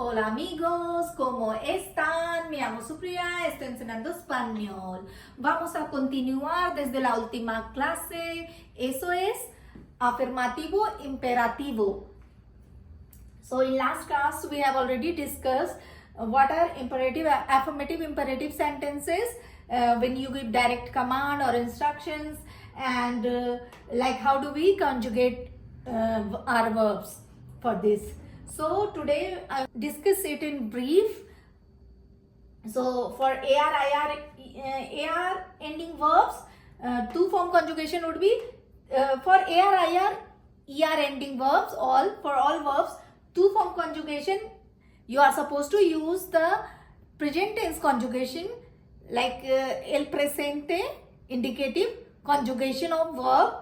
Hola amigos, ¿cómo están? Me llamo Supriya, estoy enseñando español. Vamos a continuar desde la última clase. Eso es afirmativo imperativo. So in last class we have already discussed what are affirmative imperative sentences when you give direct command or instructions, and like how do we conjugate our verbs for this. So today I discuss it in brief. So for AR ending verbs, two form conjugation would be for AR ER ending verbs. For all verbs, two form conjugation. You are supposed to use the present tense conjugation like el presente indicative conjugation of verb,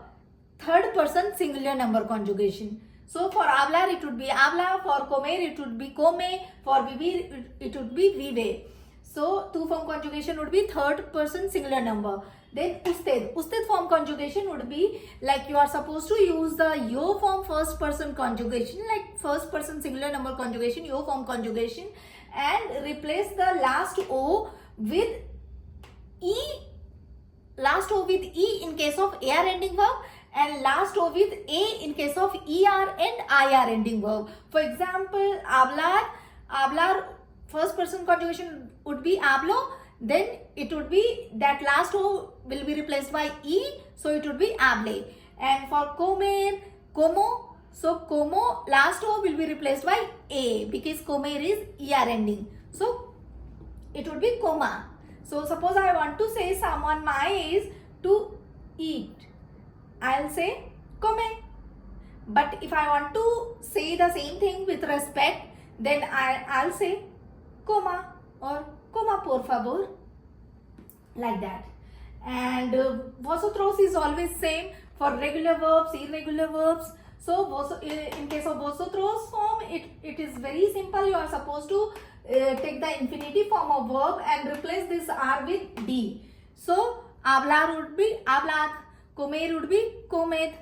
third person singular number conjugation. So for hablar it would be habla, for comer it would be come, for vivir it would be vive. So two form conjugation would be third person singular number. Then usted form conjugation would be like you are supposed to use the yo form first person conjugation, like first person singular number conjugation, yo form conjugation, and replace the last o with e, in case of AR ending verb, and last O with A in case of ER and IR ending verb. For example, hablar first person conjugation would be hablo, then it would be that last O will be replaced by E, so it would be hable. And for comer, como, so como last O will be replaced by A because comer is ER ending, so it would be coma. So suppose I want to say someone my age to eat, I'll say come. But if I want to say the same thing with respect, then I'll say coma or coma por favor, like that. And vosotros is always same for regular verbs, irregular verbs. So in case of vosotros form, it is very simple. You are supposed to take the infinitive form of verb and replace this R with D. So hablar would be hablad, comer would be comed,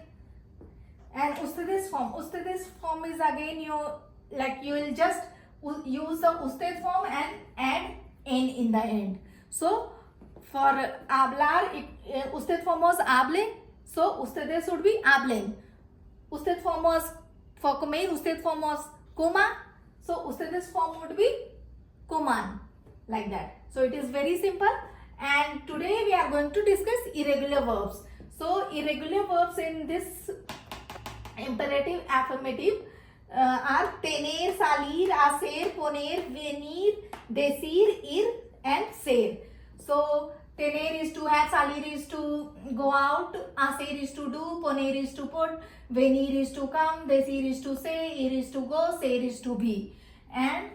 and ustedes form is again you will just use the usted form and add n in the end. So for hablar, usted form was hable, so ustedes would be hablen. Usted form was for comer, usted form was coma, so ustedes form would be coman, like that. So it is very simple, and today we are going to discuss irregular verbs. So irregular verbs in this imperative affirmative are tener, salir, hacer, poner, venir, decir, ir and ser. So tener is to have, salir is to go out, hacer is to do, poner is to put, venir is to come, decir is to say, ir is to go, ser is to be. And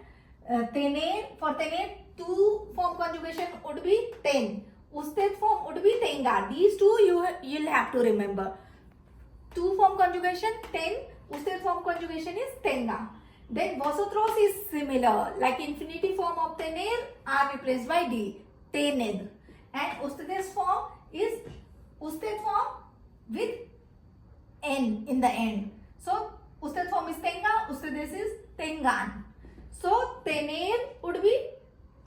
for tener, two form conjugation would be ten. Usted form would be tenga. These two you'll have to remember. Two form conjugation ten, usted form conjugation is tenga. Then vosotros is similar, like infinitive form of tener are replaced by d, tened. And ustedes form is usted form with n in the end. So usted form is tenga, ustedes is tengan. So tener would be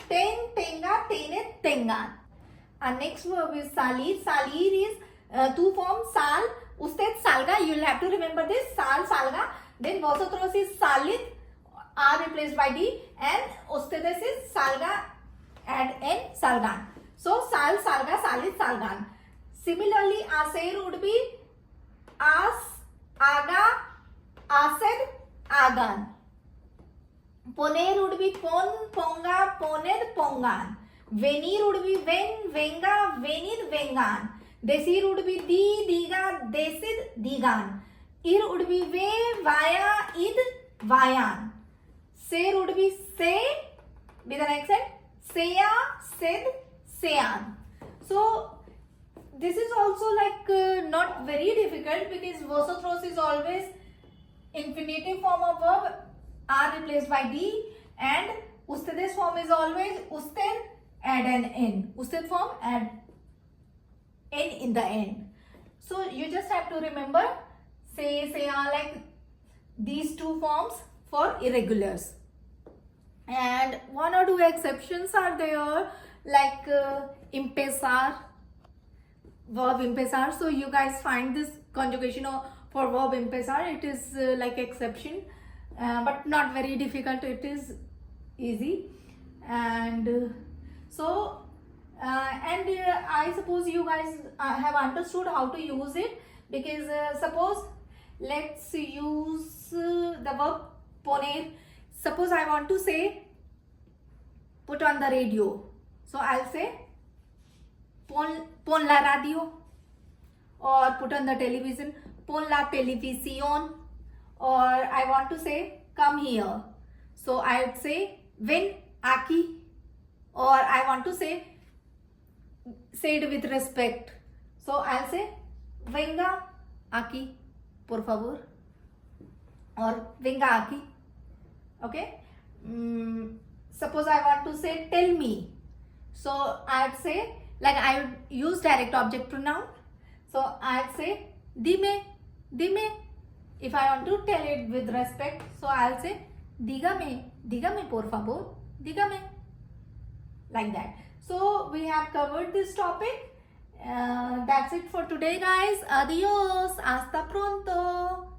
ten, tenga, tened, tengan. Our next verb is salir. Salir is two forms, sal, usted, salga. You will have to remember this, sal, salga. Then vosotros is salit, are replaced by d, and ustedes is salga, add n, salgan. So sal, salga, salit, salgan. Similarly, hacer would be as, aga, ased, agan. Poner would be pon, ponga, poned, pongan. Venir would be ven, venga, venid, vengan. Decir would be di, diga, decid, digan. Ir would be ve, vaya, id, vayan. Ser would be se with an accent, seya, sed, seyan. So this is also like not very difficult because vosotros is always infinitive form of verb, are replaced by d, and ustedes form is always usted, add an n. Usted form, add n in the end. So you just have to remember say, like these two forms for irregulars. And one or two exceptions are there, like empezar, verb empezar. So you guys find this conjugation for verb empezar, it is like exception, but not very difficult, it is easy. And I suppose you guys have understood how to use it, because suppose let's use the verb poner. Suppose I want to say put on the radio, so I'll say pon la radio, or put on the television, pon la televisión. Or I want to say come here, so I would say ven aquí. Or I want to say it with respect, so I'll say venga aquí, por favor, or venga aquí. Okay. Suppose I want to say tell me, so I'd say, like I would use direct object pronoun, so I'd say dime. If I want to tell it with respect, so I'll say dígame por favor, dígame, like that. So we have covered this topic. That's it for today, guys. Adios, hasta pronto.